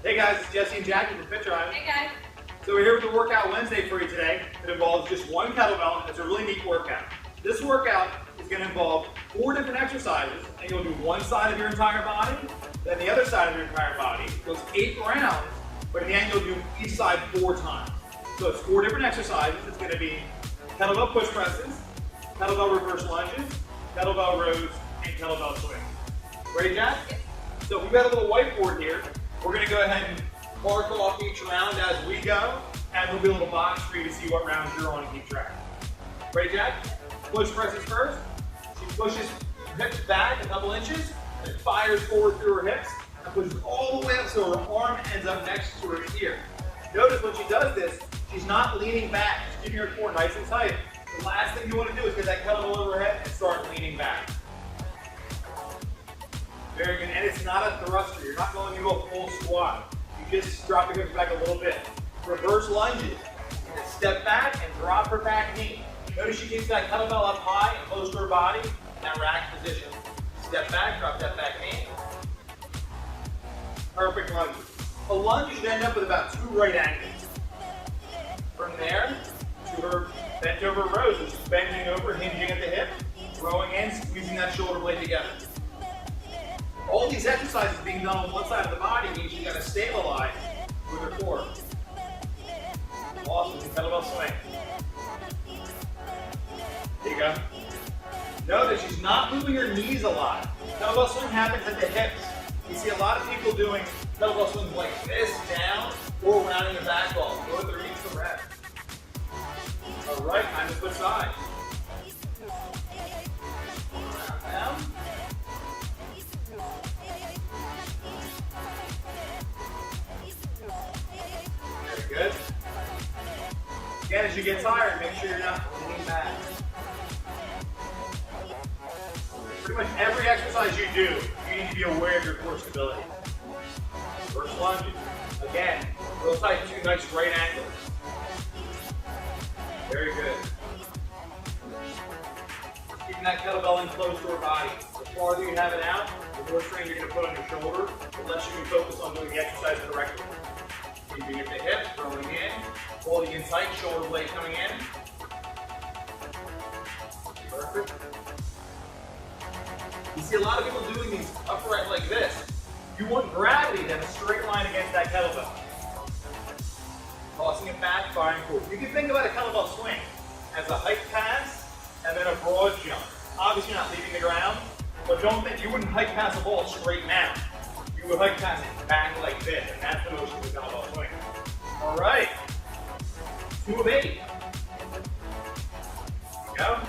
Hey guys, it's Jesse and Jackie from Fit Drive. Hey guys. So we're here with the Workout Wednesday for you today. It involves just one kettlebell. It's a really neat workout. This workout is going to involve 4 different exercises, and you'll do one side of your entire body, then the other side of your entire body. It goes 8 rounds, but in the end you'll do each side 4 times. So it's 4 different exercises. It's going to be kettlebell push presses, kettlebell reverse lunges, kettlebell rows, and kettlebell swings. Ready, Jack? Yep. So we've got a little whiteboard here. We're going to go ahead and mark off each round as we go, and there'll be a little box for you to see what rounds you're on and keep track. Ready, Jack? Push presses first. She pushes her hips back a couple inches, and fires forward through her hips, and pushes all the way up so her arm ends up next to her ear. Notice when she does this, she's not leaning back. She's keeping her core nice and tight. The last thing you want to do is get that kettlebell over her head and start leaning back. Very good, and it's not a thruster. You're not going into a full squat. You just drop your hips back a little bit. Reverse lunges. You're going to step back and drop her back knee. Notice she keeps that kettlebell up high and close to her body in that rack position. Step back, drop that back knee. Perfect lunge. A lunge should end up with about 2 right angles. From there to her bent over rows, which is bending over, hinging at the hip, throwing in, squeezing that shoulder blade together. All these exercises being done on one side of the body means you got to stabilize with your core. Awesome, kettlebell swing. There you go. Notice she's not moving her knees a lot. Kettlebell swing happens at the hips. You see a lot of people doing kettlebell swings like this, down, or rounding the back off. Both are each the rep. All right, time to switch sides. Round down. Good. Again, as you get tired, make sure you're not leaning back. Pretty much every exercise you do, you need to be aware of your core stability. Reverse lunges. Again, those type 2 nice right angles. Very good. Keeping that kettlebell in close to her body. The farther you have it out, the more strain you're going to put on your shoulder, the less you can focus on doing the exercise correctly. Keeping at the hip, throwing in, holding in tight, shoulder blade coming in. Perfect. You see a lot of people doing these upright like this. You want gravity to have a straight line against that kettlebell. Tossing it back, firing forward. You can think about a kettlebell swing as a hike pass and then a broad jump. Obviously you're not leaving the ground, but don't think you wouldn't hike past a ball straight now. You would hike past it back like this, and that's the motion of the kettlebell swing. All right, 2 of 8. There you go.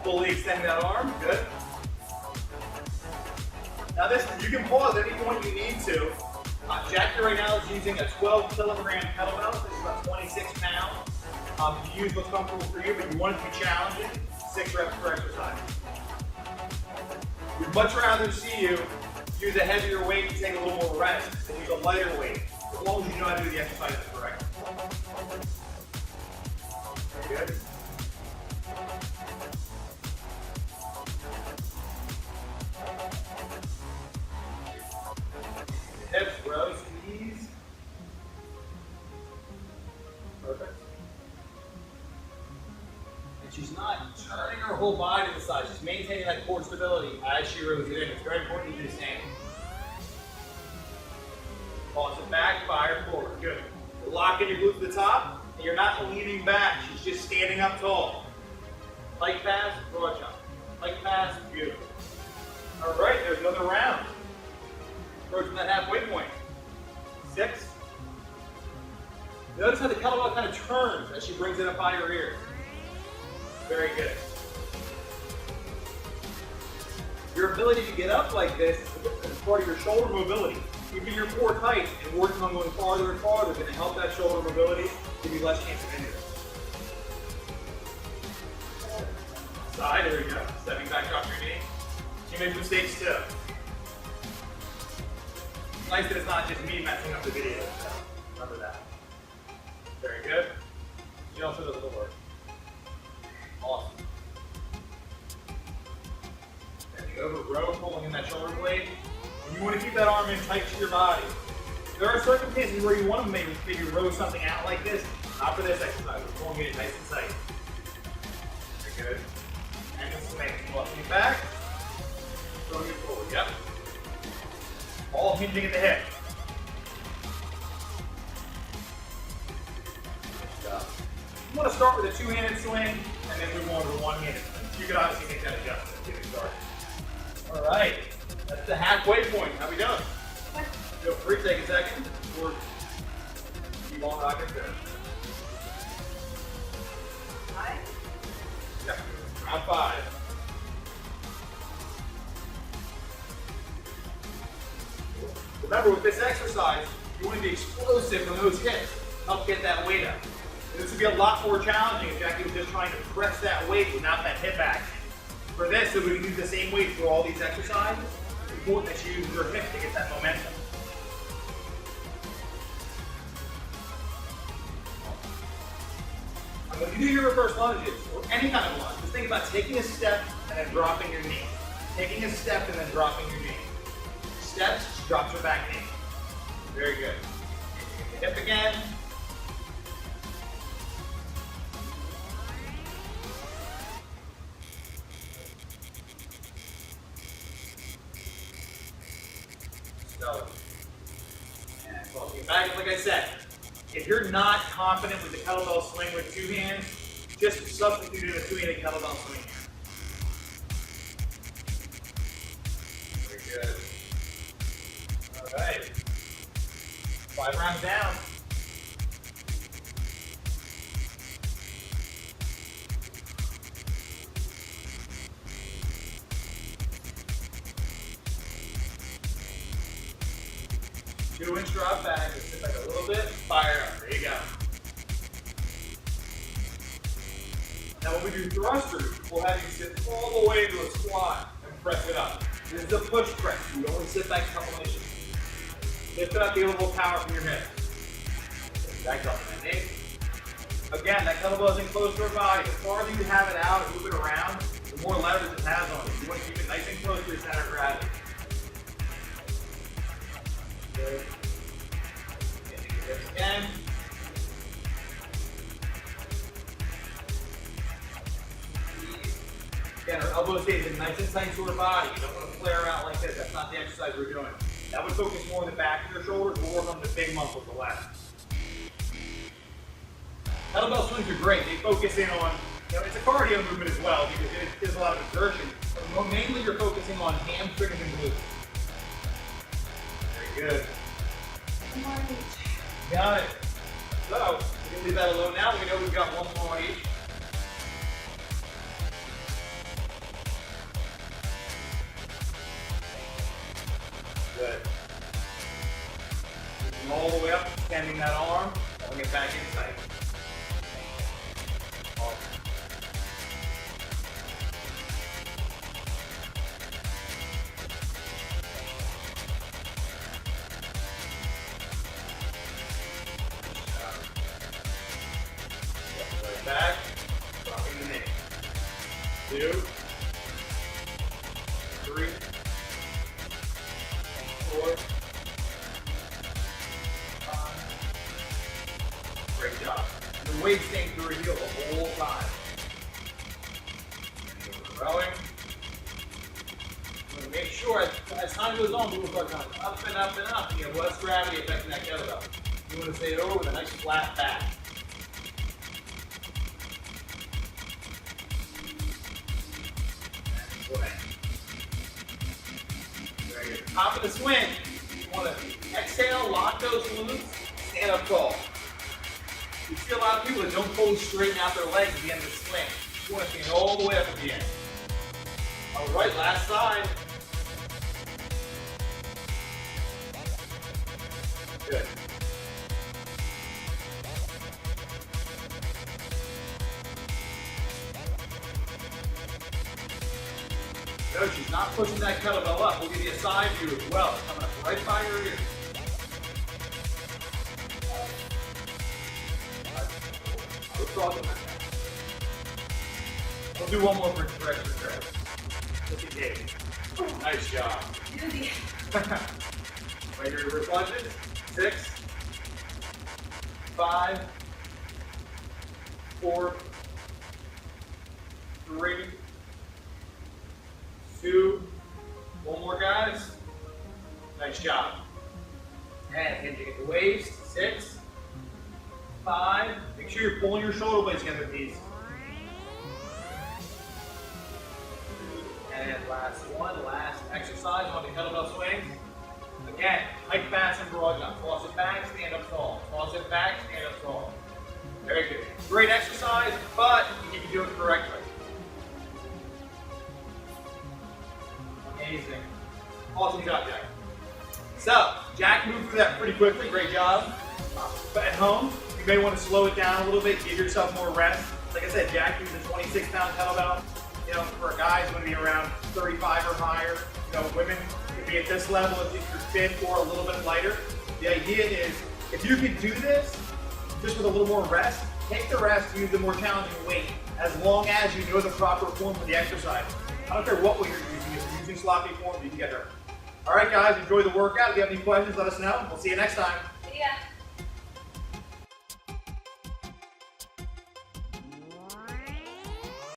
Fully extend that arm, good. Now this, you can pause at any point you need to. Jackie right now is using a 12-kilogram kettlebell, so it's about 26 pounds. You use what's comfortable for you, but you want it to be challenging. 6 reps per exercise. We'd much rather see you use a heavier weight and take a little more rest than use a lighter weight, as long as you know how to do the exercises correctly. Very good. Hips, rows, knees. Perfect. And she's not turning her whole body to the side. She's maintaining that core stability as she rows it in. It's very important to do the same. Toss it back, fire forward. Good. Lock in your glute to the top, and you're not leaning back. She's just standing up tall. Hike pass, broad jump. Hike pass, beautiful. All right, there's another round. Approaching that halfway point. 6. Notice how the kettlebell kind of turns as she brings it up by her ear. Very good. Your ability to get up like this is part of your shoulder mobility. Keeping your core tight and working on going farther and farther is going to help that shoulder mobility, give you less chance of injury. Side, there we go. Stepping back, drop your knee. She makes mistakes too. It's nice that it's not just me messing up the video. So remember that. Very good. She also does the work. Awesome. Bending over, row, pulling in that shoulder blade. And you want to keep that arm in tight to your body. There are circumstances where you want to maybe row something out like this. Not for this exercise. We're going to get it nice and tight. Very good. And swing. Walking it back. Throwing it forward. Yep. All hinging at the hip. Good job. You want to start with a two-handed swing and then move on to a one-handed swing. You can obviously make that adjustment to get started. All right. That's the halfway point. How we doing? Feel free to take a second or keep on rocking there. Yeah. Round 5. Remember, with this exercise, you want to be explosive on those hips. Help get that weight up. This would be a lot more challenging if Jackie was just trying to press that weight without that hip action. For this, so we can use the same weight for all these exercises, it's important that you use your hips to get that momentum. When you do your reverse lunges, or any kind of lunge, just think about taking a step and then dropping your knee. Taking a step and then dropping your knee. Steps, drops your back knee. Very good. The hip again. So, and walking back, like I said, if you're not confident with the kettlebell swing with two hands, just substitute in a two-handed kettlebell swing here. Very good. All right. 5 rounds down. Two-inch drop back, just sit back a little bit, fire up, there you go. Now when we do thrusters, we'll have you sit all the way into a squat and press it up. This is a push press, you only sit back a couple inches. Lift it up, feel a little power from your hip. Back up in that knee. Again, that kettlebell isn't close to our body. The farther you have it out and move it around, the more leverage it has on it. You want to keep it nice and close to your center of gravity. Good. Again. Again, our elbow stays in nice and tight to our body. You don't want to flare out like this. That's not the exercise we're doing. That would focus more on the back of your shoulders. We'll work on the big muscles, the left. Kettlebell swings are great. They focus in on, it's a cardio movement as well because it is a lot of exertion. But mainly you're focusing on hamstrings and glutes. Very good. Got it. So, we can leave that alone now. We know we've got one more on each. Good. Moving all the way up, extending that arm, pulling it back in tight. Awesome. Back, dropping the knee. 2, 3, 4, 5. Great job. The weight staying through your heel the whole time. Rowing. Make sure as time goes on, people start going up and up and up, and you have less gravity affecting that kettlebell. You want to stay over with a nice flat back. Top of the swing, you want to exhale, lock those glutes, stand up tall. You see a lot of people that don't fully straighten out their legs at the end of the swing. You want to stand all the way up at the end. All right, last side. Good. No, she's not pushing that kettlebell up. We'll give you a side view as well. It's coming up right by your ear. We'll do one more for extra credit. Look at Dave. Nice job. Right here, reverse lunges. 6, 5, 4, 3, 2, one more, guys. Nice job. And hinging at the waist. 6, 5. Make sure you're pulling your shoulder blades together, please. And last one, last exercise on the kettlebell swings. Again, hike fast and broad jump. Toss it back, stand up tall. Toss it back, stand up tall. Very good. Great exercise, but you need to do it correctly. Amazing. Awesome job, Jack. So, Jack moved through that pretty quickly. Great job. But at home, you may want to slow it down a little bit, give yourself more rest. Like I said, Jack used a 26-pound kettlebell. You know, for guys, you want to be around 35 or higher. You know, women can be at this level if you're fit or a little bit lighter. The idea is, if you can do this, just with a little more rest, take the rest, use the more challenging weight, as long as you know the proper form for the exercise. I don't care what weight you're using. If you're using sloppy form, you can get hurt. All right, guys, enjoy the workout. If you have any questions, let us know. We'll see you next time. See ya.